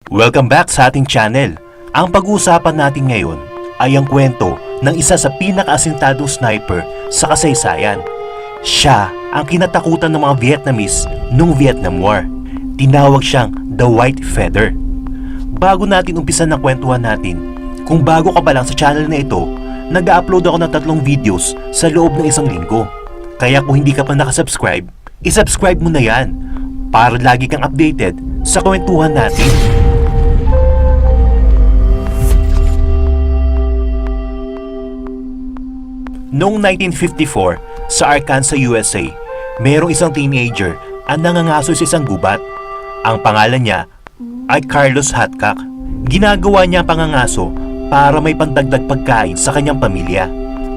Welcome back sa ating channel. Ang pag-uusapan natin ngayon ay ang kwento ng isa sa pinaka-asintadong sniper sa kasaysayan. Siya ang kinatakutan ng mga Vietnamese noong Vietnam War. Tinawag siyang The White Feather. Bago natin umpisan ng kwentuhan natin, kung bago ka pa lang sa channel na ito, nag-upload ako ng 3 videos sa loob ng 1 linggo. Kaya kung hindi ka pa nakasubscribe, isubscribe mo na yan para lagi kang updated sa kwentuhan natin. Noong 1954, sa Arkansas, USA, mayroong isang teenager ang nangangaso sa isang gubat. Ang pangalan niya ay Carlos Hatkack. Ginagawa niya ang pangangaso para may pandagdag pagkain sa kanyang pamilya.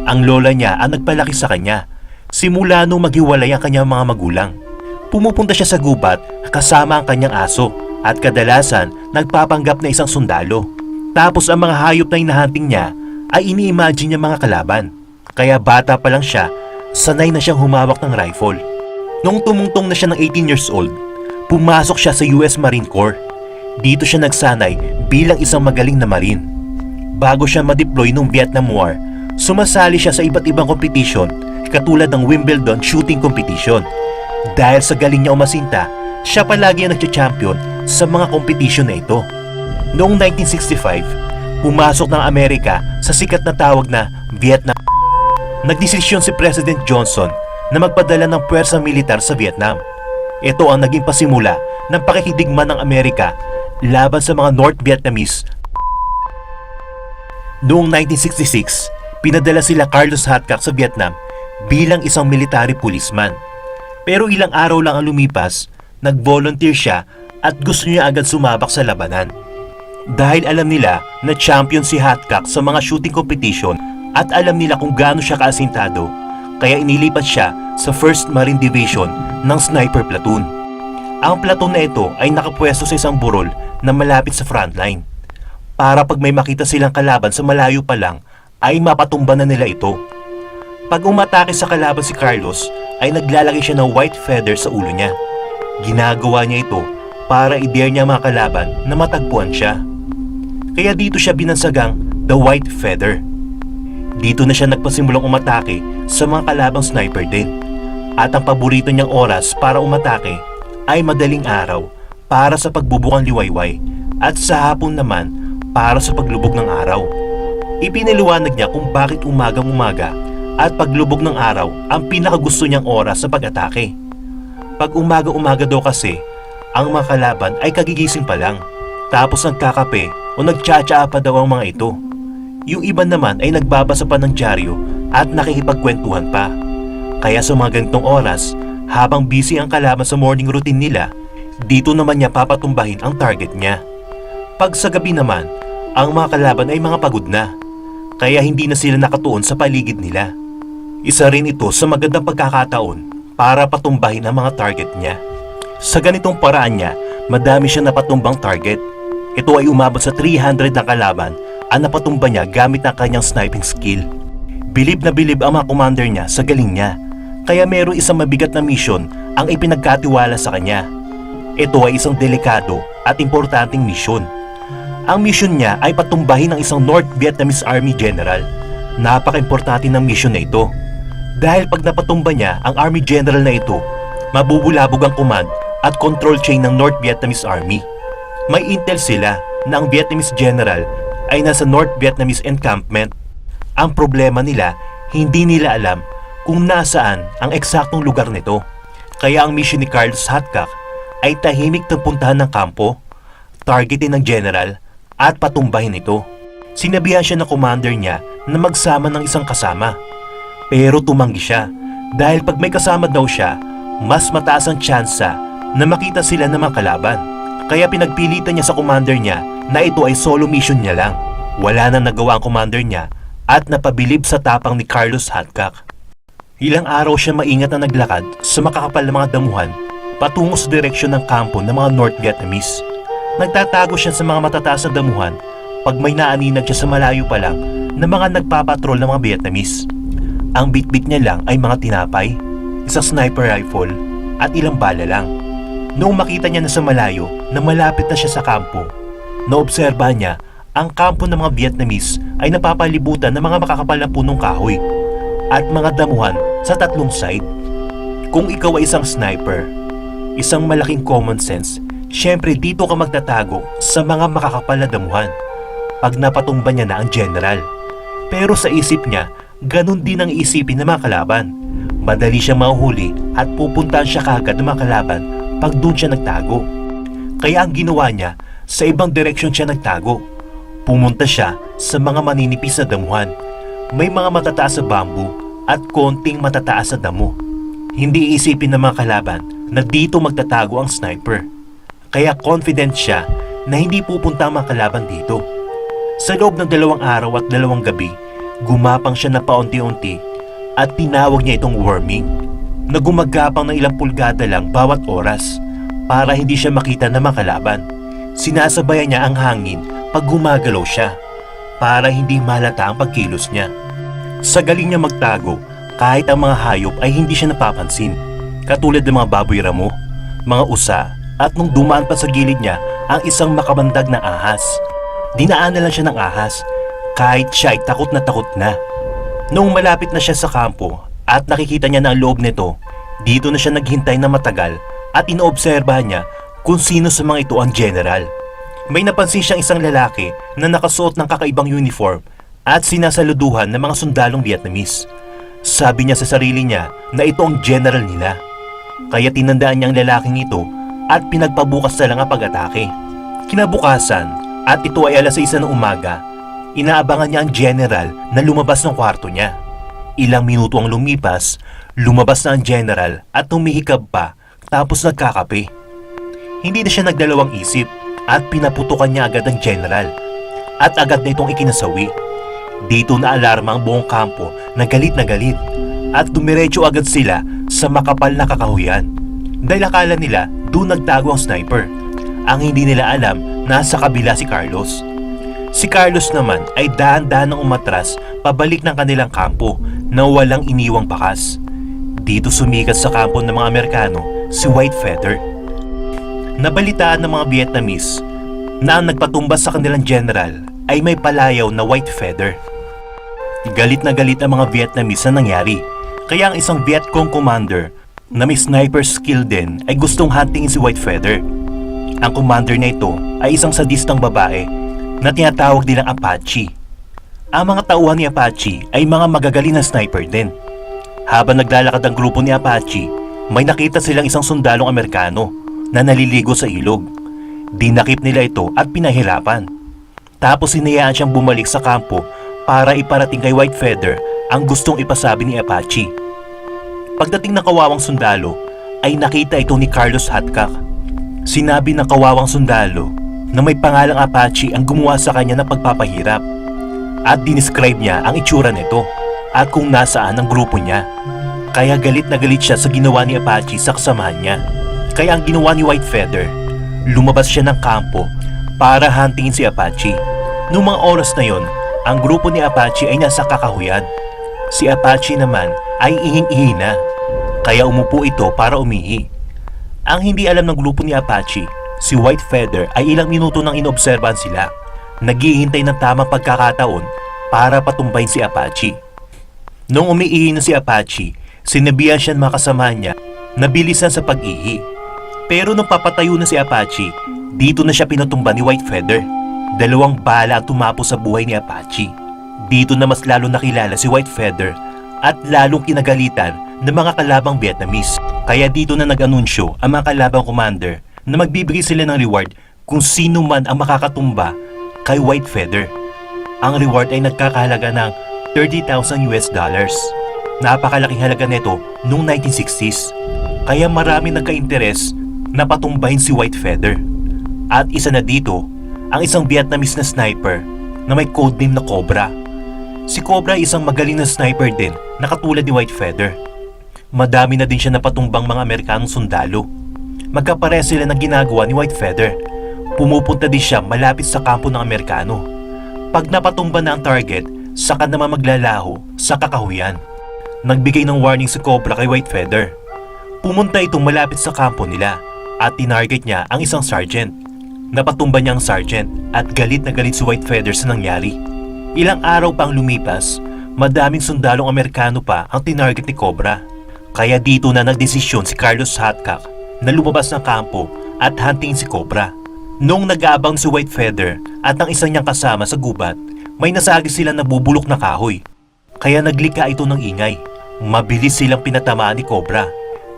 Ang lola niya ang nagpalaki sa kanya simula nung maghiwalay ang kanyang mga magulang. Pumupunta siya sa gubat kasama ang kanyang aso at kadalasan nagpapanggap na isang sundalo. Tapos ang mga hayop na hinahunting niya ay ini-imagine niya mga kalaban. Kaya bata pa lang siya, sanay na siyang humawak ng rifle. Nung tumungtong na siya ng 18 years old, pumasok siya sa US Marine Corps. Dito siya nagsanay bilang isang magaling na marine. Bago siya ma-deploy noong Vietnam War, sumasali siya sa iba't ibang competition katulad ng Wimbledon shooting competition. Dahil sa galing niya umasinta, siya palagi ang nagcha-champion sa mga competition na ito. Noong 1965, pumasok ng Amerika sa sikat na tawag na Vietnam. Nagdesisyon si President Johnson na magpadala ng puwersang militar sa Vietnam. Ito ang naging pasimula ng pakikidigma ng Amerika laban sa mga North Vietnamese. Noong 1966, pinadala sila Carlos Hatkack sa Vietnam bilang isang military policeman. Pero ilang araw lang ang lumipas, nag-volunteer siya at gusto niya agad sumabak sa labanan. Dahil alam nila na champion si Hatkack sa mga shooting competition at alam nila kung gaano siya kaasintado, kaya inilipat siya sa 1st Marine Division ng Sniper Platoon. Ang platoon na ito ay nakapwesto sa isang burol na malapit sa frontline para pag may makita silang kalaban sa malayo pa lang ay mapatumba na nila ito. Pag umatake sa kalaban si Carlos ay naglalagay siya ng white feather sa ulo niya. Ginagawa niya ito para i-dare niya mga kalaban na matagpuan siya. Kaya dito siya binansagang The White Feather. Dito na siya nagpasimulang umatake sa mga kalabang sniper din. At ang paborito niyang oras para umatake ay madaling araw para sa pagbubukang liwayway at sa hapon naman para sa paglubog ng araw. Ipinaliwanag niya kung bakit umagang-umaga at paglubog ng araw ang pinakagusto niyang oras sa pag-atake. Pag umaga-umaga daw kasi, ang mga kalaban ay kagigising pa lang, tapos nagkakape o nagtsatsaa pa daw ang mga ito. Yung iba naman ay nagbabasa pa ng dyaryo at nakikipagkwentuhan pa. Kaya sa mga ganitong oras, habang busy ang kalaban sa morning routine nila, dito naman niya papatumbahin ang target niya. Pag sa gabi naman, ang mga kalaban ay mga pagod na, kaya hindi na sila nakatuon sa paligid nila. Isa rin ito sa magandang pagkakataon para patumbahin ang mga target niya. Sa ganitong paraan niya, madami siya napatumbang target. Ito ay umabot sa 300 na kalaban ang napatumba niya gamit ang kanyang sniping skill. Bilib na bilib ang mga commander niya sa galing niya, kaya mayroong isang mabigat na mission ang ipinagkatiwala sa kanya. Ito ay isang delikado at importanteng mission. Ang mission niya ay patumbahin ng isang North Vietnamese Army General. Napaka-importante ng mission na ito. Dahil pag napatumba niya ang Army General na ito, mabubulabog ang command at control chain ng North Vietnamese Army. May intel sila na ang Vietnamese General ay nasa North Vietnamese encampment. Ang problema nila, hindi nila alam kung nasaan ang eksaktong lugar nito. Kaya ang mission ni Carlos Hatkack ay tahimik na puntahan ng kampo, targetin ng general at patumbahin ito. Sinabihan siya ng commander niya na magsama ng isang kasama. Pero tumanggi siya dahil pag may kasama daw siya, mas mataas ang tsansa na makita sila ng mga kalaban. Kaya pinagpilitan niya sa commander niya na ito ay solo mission niya lang. Wala na nagawa ang commander niya at napabilib sa tapang ni Carlos Hatkack. Ilang araw siya maingat na naglakad sa makakapal na mga damuhan patungo sa direksyon ng kampo ng mga North Vietnamese. Nagtatago siya sa mga matataas na damuhan pag may naaninag siya sa malayo pa lang na mga nagpapatrol ng mga Vietnamese. Ang bitbit niya lang ay mga tinapay, isang sniper rifle at ilang bala lang. Noong makita niya na sa malayo na malapit na siya sa kampo, naobserbahan niya ang kampo ng mga Vietnamese ay napapalibutan ng mga makakapal na punong kahoy at mga damuhan sa tatlong side. Kung ikaw ay isang sniper, isang malaking common sense, syempre dito ka magtatago sa mga makakapal na damuhan pag napatumba niya na ang general. Pero sa isip niya, ganun din ang isipin ng mga kalaban. Madali siyang mahuhuli at pupuntahan siya kaagad ng mga kalaban pag doon siya nagtago. Kaya ang ginawa niya, sa ibang direksyon siya nagtago. Pumunta siya sa mga maninipis na damuhan. May mga matataas sa bamboo at konting matataas sa damo. Hindi isipin ng mga kalaban na dito magtatago ang sniper. Kaya confident siya na hindi pupunta ang mga kalaban dito. Sa loob ng 2 araw at 2 gabi, gumapang siya na paunti-unti at tinawag niya itong warming na gumagapang ng ilang pulgada lang bawat oras para hindi siya makita ng mga kalaban. Sinasabayan niya ang hangin pag gumagalaw siya para hindi malata ang pagkilos niya. Sa galing niya magtago, kahit ang mga hayop ay hindi siya napapansin, katulad ng mga baboy ramo, mga usa, at nung dumaan pa sa gilid niya ang isang makabandag na ahas. Dinaan na lang siya ng ahas kahit siya ay takot na. Noong malapit na siya sa kampo at nakikita niya na ang loob nito, dito na siya naghintay na matagal at inoobserbahan niya kung sino sa mga ito ang general. May napansin siyang isang lalaki na nakasuot ng kakaibang uniform at sinasaluduhan ng mga sundalong Vietnamese. Sabi niya sa sarili niya na ito ang general nila. Kaya tinandaan niya ang lalaking ito at pinagpabukas na lang ang pag-atake. Kinabukasan, at ito ay 6:00 ng umaga, inaabangan niya ang general na lumabas ng kwarto niya. Ilang minuto ang lumipas, lumabas na ang general at humihikab pa tapos nagkakape. Hindi na siya nagdalawang isip at pinaputukan niya agad ang general at agad na itong ikinasawi. Dito na alarma ang buong kampo na galit at dumiretso agad sila sa makapal na kakahuyan dahil akala nila doon nagtago ang sniper. Ang hindi nila alam, nasa kabila si Carlos. Si Carlos naman ay dahan-dahan ng umatras pabalik ng kanilang kampo na walang iniwang bakas. Dito sumikat sa kampo ng mga Amerikano si White Feather. Nabalitaan ng mga Vietnamese na ang nagpatumbas sa kanilang general ay may palayaw na White Feather. Galit na galit ang mga Vietnamese sa nangyari, kaya ang isang Vietcong commander na may sniper skill din ay gustong huntingin si White Feather. Ang commander na ito ay isang sadistang babae na tinatawag nilang Apache. Ang mga tauhan ni Apache ay mga magagaling na sniper din. Habang naglalakad ang grupo ni Apache, may nakita silang isang sundalong Amerikano na naliligo sa ilog. Dinakip nila ito at pinahirapan. Tapos hinayaan siyang bumalik sa kampo para iparating kay White Feather ang gustong ipasabi ni Apache. Pagdating ng kawawang sundalo, ay nakita ito ni Carlos Hatcock. Sinabi ng kawawang sundalo na may pangalang Apache ang gumawa sa kanya ng pagpapahirap at dinescribe niya ang itsura nito at kung nasaan ang grupo niya. Kaya galit na galit siya sa ginawa ni Apache sa kasamahan niya. Kaya ang ginawa ni White Feather, lumabas siya ng kampo para huntingin si Apache. Noong mga oras na yon, ang grupo ni Apache ay nasa kakahuyan. Si Apache naman ay ihing-ihi na, kaya umupo ito para umihi. Ang hindi alam ng grupo ni Apache, si White Feather ay ilang minuto nang inobserbahan sila. Naghihintay ng tamang pagkakataon para patumbayin si Apache. Noong umiihi na si Apache, sinabihan siya ng mga kasamahan niya na bilisan sa pag-ihi. Pero nung papatayo na si Apache, dito na siya pinatumba ni White Feather. 2 bala ang tumapos sa buhay ni Apache. Dito na mas lalo nakilala si White Feather at lalong kinagalitan ng mga kalabang Vietnamese. Kaya dito na nag-anunsyo ang mga kalabang commander na magbibigay sila ng reward kung sino man ang makakatumba kay White Feather. Ang reward ay nagkakahalaga ng $30,000. Napakalaking halaga nito noong 1960s. Kaya marami nagka-interes na patumbahin si White Feather. At isa na dito, ang isang Vietnamese na sniper na may codename na Cobra. Si Cobra ay isang magaling na sniper din na katulad ni White Feather. Madami na din siya napatumbang mga Amerikanong sundalo. Magkapareha sila ng ginagawa ni White Feather. Pumupunta din siya malapit sa kampo ng Amerikano. Pag napatumba na ang target, saka naman maglalaho sa kakahuyan. Nagbigay ng warning si Cobra kay White Feather. Pumunta itong malapit sa kampo nila at tinarget niya ang isang sergeant. Napatumba niya ang sergeant at galit na galit si Whitefeather sa nangyari. Ilang araw pang lumipas, madaming sundalong Amerikano pa ang tinarget ni Cobra. Kaya dito na nagdesisyon si Carlos Hatchcock na lumabas ng kampo at hunting si Cobra. Nung nag-aabang si Whitefeather at ang isang niyang kasama sa gubat, may nasagi silang nabubulok na kahoy. Kaya naglika ito ng ingay. Mabilis silang pinatamaan ni Cobra.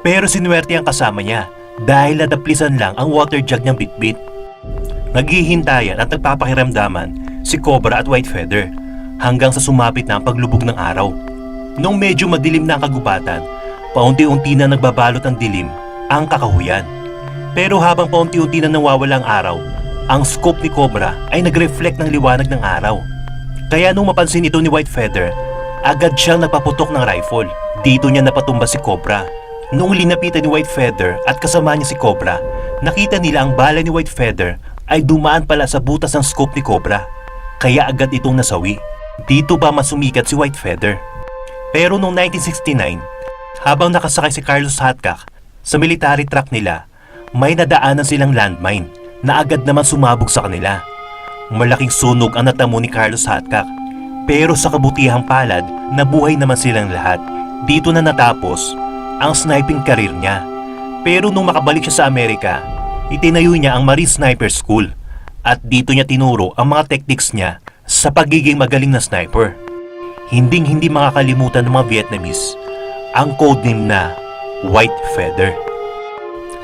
Pero sinuwerte ang kasama niya dahil nadaplisan lang ang water jug niyang bitbit. Naghihintayan at nagpapakiramdaman si Cobra at Whitefeather hanggang sa sumapit na ang paglubog ng araw. Nung medyo madilim na ang kagubatan, paunti-unti na nagbabalot ang dilim ang kakahuyan. Pero habang paunti-unti na nawawala ang araw, ang scope ni Cobra ay nag-reflect ng liwanag ng araw. Kaya nung mapansin ito ni Whitefeather, agad siyang nagpaputok ng rifle. Dito niya napatumba si Cobra. Noong linapitan ni Whitefeather at kasama niya si Cobra, nakita nila ang bala ni Whitefeather ay dumaan pala sa butas ng scope ni Cobra. Kaya agad itong nasawi. Dito pa mas sumikat si Whitefeather. Pero noong 1969, habang nakasakay si Carlos Hatchcock sa military truck nila, may nadaanan silang landmine na agad naman sumabog sa kanila. Malaking sunog ang natamo ni Carlos Hatchcock. Pero sa kabutihang palad, nabuhay naman silang lahat. Dito na natapos ang sniping career niya. Pero nung makabalik siya sa Amerika, itinayo niya ang Marine Sniper School at dito niya tinuro ang mga techniques niya sa pagiging magaling na sniper. Hinding-hindi makakalimutan ng mga Vietnamese ang codename na Whitefeather.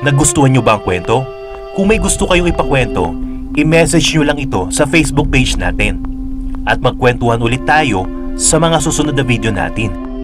Nagustuhan niyo ba ang kwento? Kung may gusto kayong ipakwento, i-message niyo lang ito sa Facebook page natin. At magkwentuhan ulit tayo sa mga susunod na video natin.